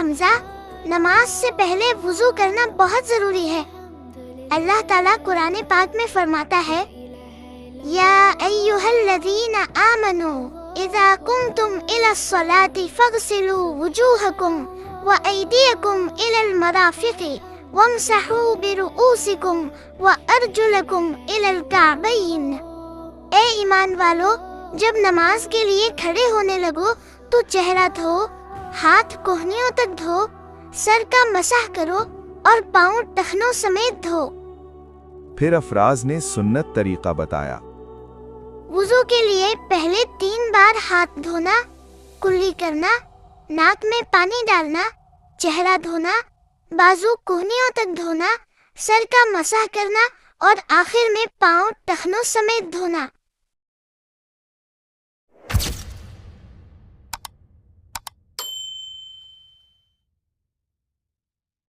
حمزہ، نماز سے پہلے وضو کرنا بہت ضروری ہے۔ اللہ تعالیٰ قرآن پاک میں فرماتا ہے، یا ایھا الذین آمنوا اذا قمتم الی الصلاۃ فاغسلوا وجوہکم وایدیکم الی المرافق وامسحوا برؤوسکم وارجلکم الی الکعبین۔ اے ایمان والو، جب نماز کے لیے کھڑے ہونے لگو تو چہرہ دھو، ہاتھ کوہنیوں تک دھو، سر کا مسح کرو اور پاؤں ٹخنوں سمیت دھو۔ پھر افراز نے سنت طریقہ بتایا۔ وضو کے لیے پہلے 3 بار ہاتھ دھونا، کلی کرنا، ناک میں پانی ڈالنا، چہرہ دھونا، بازو کوہنیوں تک دھونا، سر کا مسح کرنا اور آخر میں پاؤں ٹخنوں سمیت دھونا۔